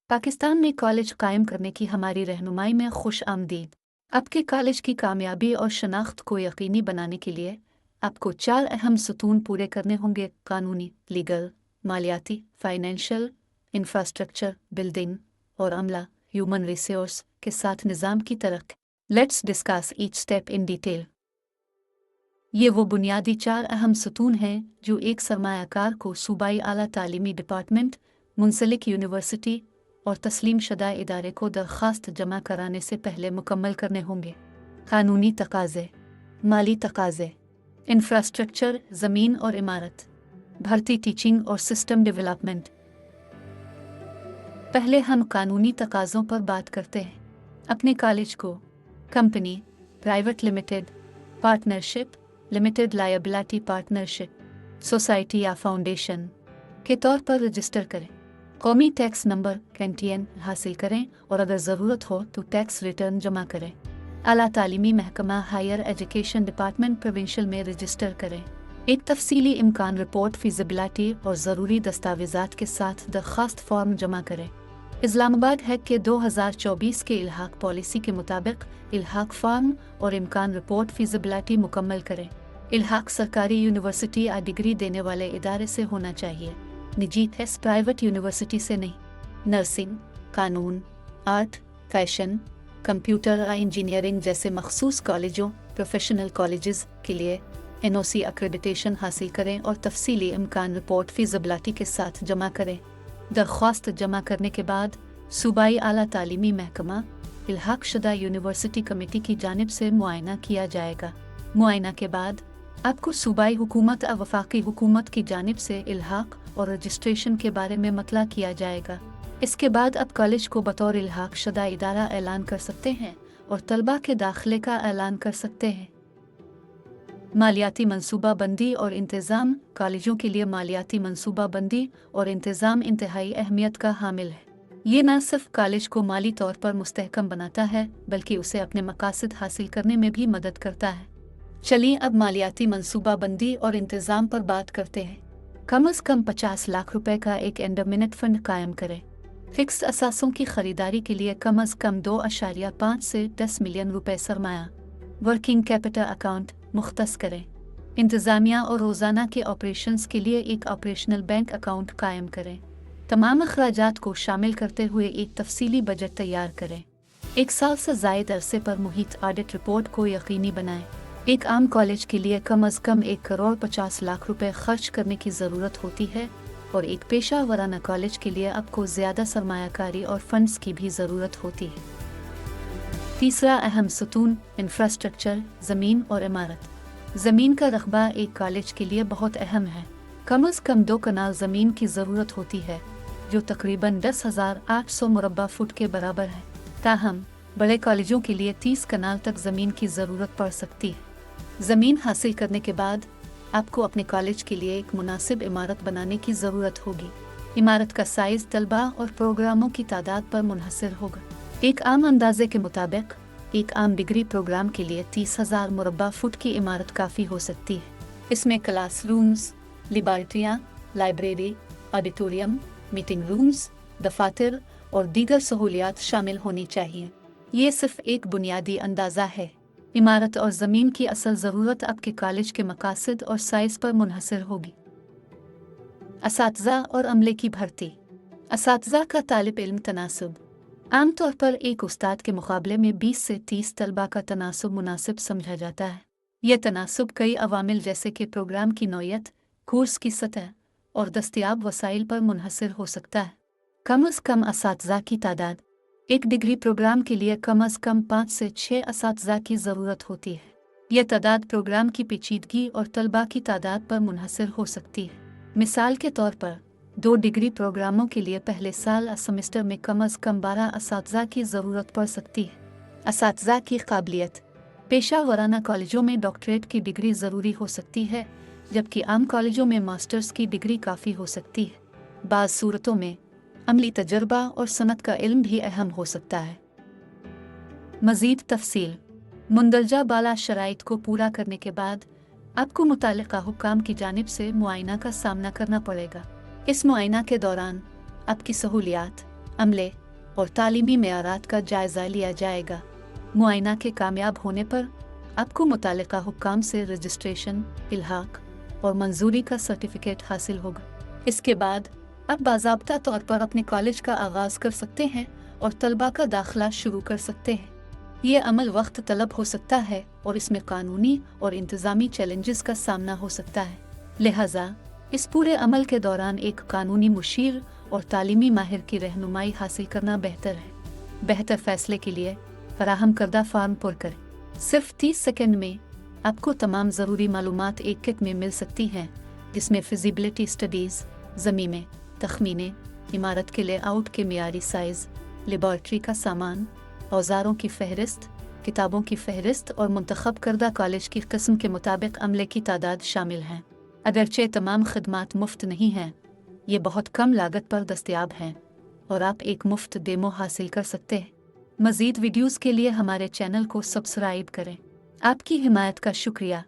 पाकिस्तान में कॉलेज कायम करने की हमारी रहनुमाई में खुश आमदीद। आपके कॉलेज की कामयाबी और शनाख्त को यकीनी बनाने के लिए आपको 4 अहम सतून पूरे करने होंगे: कानूनी, लीगल, मालियाती, फाइनेंशियल, इंफ्रास्ट्रक्चर, बिल्डिंग और अमला, ह्यूमन रिसोर्स के साथ निज़ाम की तरक्की। Let's discuss each step in detail. ये वो बुनियादी 4 अहम सतून हैं जो एक सरमायाकार को सूबाई आला तालीमी डिपार्टमेंट, मुंसलिक यूनिवर्सिटी और तस्लीम शुदा इदारे को दरख्वास्त जमा कराने से पहले मुकम्मल करने होंगे। कानूनी तकाज़े, माली तकाज़े, इंफ्रास्ट्रक्चर, ज़मीन और इमारत, भर्ती, टीचिंग और सिस्टम डेवलपमेंट। पहले हम कानूनी तकाज़ों पर बात करते हैं। अपने कॉलेज को company, private limited, partnership, limited liability partnership, society या फाउंडेशन के तौर पर रजिस्टर करें। कौमी टैक्स नंबर कैंटीएन हासिल करें और अगर ज़रूरत हो तो टैक्स रिटर्न जमा करें। आला तालीमी महकमा हायर एजुकेशन डिपार्टमेंट प्रोविंशियल में रजिस्टर करें। एक तफसीली इम्कान रिपोर्ट, फीजिबिलिटी और ज़रूरी दस्तावेज़ात के साथ दरख्वास्त फॉर्म जमा करें। इस्लामाबाद हैक के 2024 के इल्हाक पॉलिसी के मुताबिक इल्हाक फॉर्म और इम्कान रिपोर्ट फीजिबिलिटी मुकम्मल करें। इल्हाक सरकारी यूनिवर्सिटी या डिग्री देने वाले इदारे से होना चाहिए, निजी टेस्ट प्राइवेट यूनिवर्सिटी से नहीं। नर्सिंग, कानून, आर्ट, फैशन, कंप्यूटर या इंजीनियरिंग जैसे मखसूस कॉलेजों, प्रोफेशनल कॉलेजेस के लिए NOC एक्रेडिटेशन हासिल करें और तफसीली इम्कान रिपोर्ट फीजिबिलिटी के साथ जमा करें। दरख्वास्त जमा करने के बाद सूबाई आला तालीमी महकमा इल्हाक शुदा यूनिवर्सिटी कमेटी की जानिब से मुआयना किया जाएगा। मुआयना के बाद आपको सूबाई हुकूमत और वफाकी हुकूमत की जानिब से इल्हाक और रजिस्ट्रेशन के बारे में मतला किया जाएगा। इसके बाद आप कॉलेज को बतौर इल्हाक शुदा इदारा ऐलान कर सकते हैं और तलबा के दाखिले का ऐलान कर सकते हैं। मालियाती मंसूबा बंदी और इंतज़ाम। कॉलेजों के लिए मालियाती मंसूबा बंदी और इंतज़ाम इंतहाई अहमियत का हामिल है। ये न सिर्फ कॉलेज को माली तौर पर मुस्तहकम बनाता है बल्कि उसे अपने मकासद हासिल करने में भी मदद करता है। चलिए अब मालियाती मंसूबा बंदी और इंतज़ाम पर बात करते हैं। कम अज़ कम 50 लाख रुपए का एक एंडोमिनेट फंड कायम करें। फिक्स असासों की खरीदारी के लिए कम अज़ कम 2.5 से 10 मिलियन रुपए सरमाया वर्किंग कैपिटल अकाउंट मुख्तस करें। इंतज़ामिया और रोज़ाना के ऑपरेशंस के लिए एक ऑपरेशनल बैंक अकाउंट कायम करें। तमाम अखराजात को शामिल करते हुए एक तफसीली बजट तैयार करें। 1 साल से ज़ायद अरसे पर मुहित ऑडिट रिपोर्ट को यकीनी बनाएं। एक आम कॉलेज के लिए कम अज़ कम 1 करोड़ 50 लाख रुपए खर्च करने की ज़रूरत होती है और एक पेशा वराना कॉलेज के लिए आपको ज़्यादा सरमायाकारी और फंड्स की भी ज़रूरत होती है। तीसरा अहम सतून इंफ्रास्ट्रक्चर, ज़मीन और इमारत। ज़मीन का रकबा एक कॉलेज के लिए बहुत अहम है। कम अज़ कम 2 कनाल ज़मीन की ज़रूरत होती है जो तकरीबन 10,800 मुरब्बा फुट के बराबर है। ताहम बड़े कॉलेजों के लिए 30 कनाल तक ज़मीन की ज़रूरत पड़ सकती है। ज़मीन हासिल करने के बाद आपको अपने कॉलेज के लिए एक मुनासिब इमारत बनाने की ज़रूरत होगी। इमारत का साइज़ तलबा और प्रोग्रामों की तादाद पर मुनहसर होगा। एक आम अंदाजे के मुताबिक एक आम डिग्री प्रोग्राम के लिए 30,000 मुरब्बा फुट की इमारत काफ़ी हो सकती है। इसमें क्लास रूम्स, लेबॉरेटरियाँ, लाइब्रेरी, ऑडिटोरियम, मीटिंग रूम्स, दफातर और दीगर सहूलियात शामिल होनी चाहिए। ये सिर्फ एक बुनियादी अंदाज़ा है। इमारत और ज़मीन की असल ज़रूरत आपके कॉलेज के मकासद और साइज़ पर मुनहसर होगी। असातिज़ा और अमले की भर्ती। असातिज़ा का तालिब इल्म तनासुब। आमतौर पर एक उस्ताद के मुकाबले में 20 से 30 तलबा का तनासुब मुनासिब समझा जाता है। यह तनासुब कई अवामिल जैसे कि प्रोग्राम की नौयत, कोर्स की सतह और दस्तयाब वसाइल पर मुनहसर हो सकता है। कम अज़ कम असातिज़ा की तादाद। एक डिग्री प्रोग्राम के लिए कम अज़ कम 5 से 6 असातिज़ा की ज़रूरत होती है। यह तादाद प्रोग्राम की पेचीदगी और तलबा की तादाद पर मुनहसर हो सकती है। मिसाल के तौर पर 2 डिग्री प्रोग्रामों के लिए पहले साल सेमेस्टर में कम अज़ कम 12 असातिज़ा की ज़रूरत पड़ सकती है। असातिज़ा की काबिलियत। पेशा वराना कॉलेजों में डॉक्टरेट की डिग्री ज़रूरी हो सकती है जबकि आम कॉलेजों में मास्टर्स की डिग्री काफ़ी हो सकती है। बाज़ सूरतों में अमली तजर्बा और सनत का इल्म भी अहम हो सकता है। मज़ीद तफसील। मुंदरजा बाला शराइत को पूरा करने के बाद आपको मुतालिका हुक्काम की जानिब से मुआयना का सामना करना पड़ेगा। इस मुआयना के दौरान आपकी सहूलियात, अमले और तालीमी मेयारात का जायज़ा लिया जाएगा। मुआयना के कामयाब होने पर आपको मुतालिका हुक्काम से रजिस्ट्रेशन, इल्हाक और मंजूरी का सर्टिफिकेट हासिल होगा। इसके बाद आप बाज़ाब्ता तौर पर अपने कॉलेज का आगाज़ कर सकते हैं और तलबा का दाखिला शुरू कर सकते हैं। ये अमल वक्त तलब हो सकता है और इसमें कानूनी और इंतज़ामी चैलेंजेस का सामना हो सकता है। लिहाजा इस पूरे अमल के दौरान एक कानूनी मुशीर और तालीमी माहिर की रहनुमाई हासिल करना बेहतर है। बेहतर फैसले के लिए फराहम करदा फॉर्म पुर करें। सिर्फ 30 सेकंड में आपको तमाम ज़रूरी मालूमात एक किट में मिल सकती हैं, जिसमें फिजिबिलिटी स्टडीज़, ज़मीनें, तखमीने, इमारत के लेआउट के मियारी साइज़, लेबॉर्ट्री का सामान, औजारों की फहरिस्त, किताबों की फहरिस्त और मुंतखब करदा कॉलेज की किस्म के मुताबिक अमले की तादाद शामिल हैं। अगरचे तमाम खदमात मुफ्त नहीं हैं, ये बहुत कम लागत पर दस्तयाब हैं और आप एक मुफ्त डेमो हासिल कर सकते हैं। मज़ीद वीडियोज़ के लिए हमारे चैनल को सब्सक्राइब करें। आपकी हिमायत का शुक्रिया।